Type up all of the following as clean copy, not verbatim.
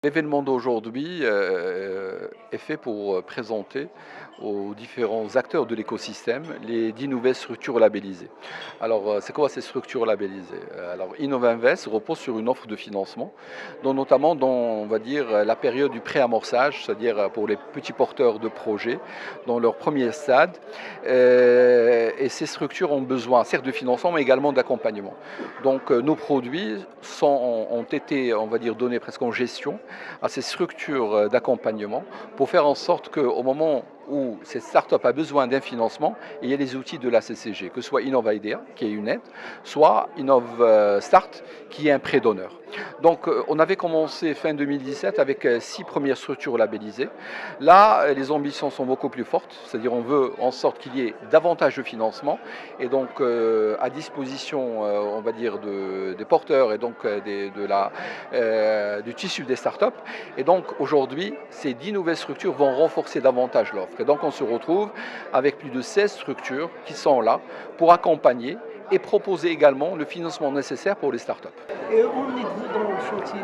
L'événement d'aujourd'hui est fait pour présenter aux différents acteurs de l'écosystème les 10 nouvelles structures labellisées. Alors, c'est quoi ces structures labellisées? Alors, Innovinvest repose sur une offre de financement, dont notamment dans, on va dire, la période du pré-amorçage, c'est-à-dire pour les petits porteurs de projets, dans leur premier stade. Et ces structures ont besoin, certes, de financement, mais également d'accompagnement. Donc, nos produits ont été, on va dire, donnés presque en gestion à ces structures d'accompagnement pour faire en sorte qu'au moment où cette start-up a besoin d'un financement, il y a les outils de la CCG, que ce soit InnovIdea, qui est une aide, soit InnovStart, qui est un prêt d'honneur. Donc on avait commencé fin 2017 avec 6 premières structures labellisées. Là, les ambitions sont beaucoup plus fortes, c'est-à-dire on veut en sorte qu'il y ait davantage de financement et donc à disposition, on va dire, des porteurs et donc du tissu des startups. Et donc aujourd'hui, ces 10 nouvelles structures vont renforcer davantage l'offre. Et donc on se retrouve avec plus de 16 structures qui sont là pour accompagner et proposer également le financement nécessaire pour les startups. Et où en êtes-vous dans le chantier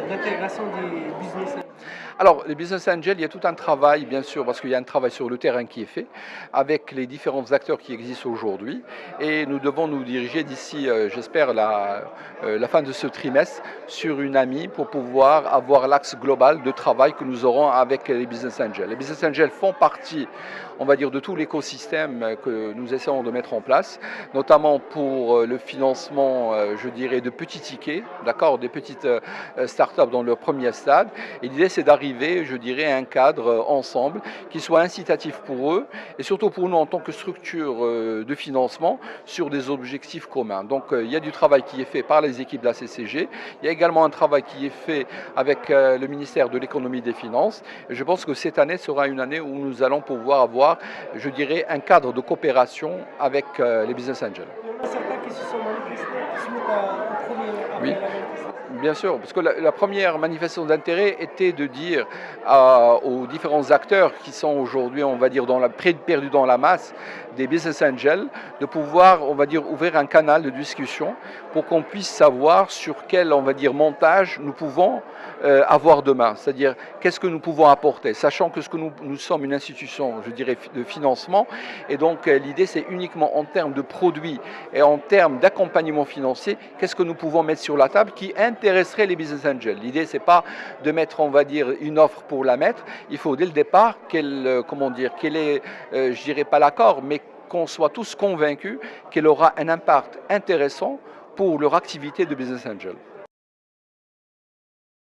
d'intégration des business angels? Alors, les business angels, il y a tout un travail, bien sûr, parce qu'il y a un travail sur le terrain qui est fait avec les différents acteurs qui existent aujourd'hui. Et nous devons nous diriger d'ici, j'espère, la fin de ce trimestre sur une AMI pour pouvoir avoir l'axe global de travail que nous aurons avec les business angels. Les business angels font partie, on va dire, de tout l'écosystème que nous essayons de mettre en place, notamment pour le financement, je dirais, de petits tickets, d'accord, des petites startups dans leur premier stade. Et l'idée, c'est d'arriver, je dirais, à un cadre ensemble qui soit incitatif pour eux et surtout pour nous en tant que structure de financement sur des objectifs communs. Donc il y a du travail qui est fait par les équipes de la CCG, il y a également un travail qui est fait avec le ministère de l'économie et des finances. Et je pense que cette année sera une année où nous allons pouvoir avoir, je dirais, un cadre de coopération avec les business angels. Il y en a certains qui se sont manifestés suite au premier appel Oui. à manifester. Bien sûr, parce que la première manifestation d'intérêt était de dire aux différents acteurs qui sont aujourd'hui, on va dire, perdus dans la masse des business angels, de pouvoir, on va dire, ouvrir un canal de discussion pour qu'on puisse savoir sur quel, on va dire, montage nous pouvons avoir demain. C'est-à-dire, qu'est-ce que nous pouvons apporter, sachant que nous sommes une institution, je dirais, de financement, et donc l'idée, c'est uniquement en termes de produits et en termes d'accompagnement financier, qu'est-ce que nous pouvons mettre sur la table qui intéresserait les business angels. L'idée, c'est pas de mettre, on va dire, une offre pour la mettre. Il faut dès le départ qu'elle ait, je dirais pas l'accord, mais qu'on soit tous convaincus qu'elle aura un impact intéressant pour leur activité de business angel.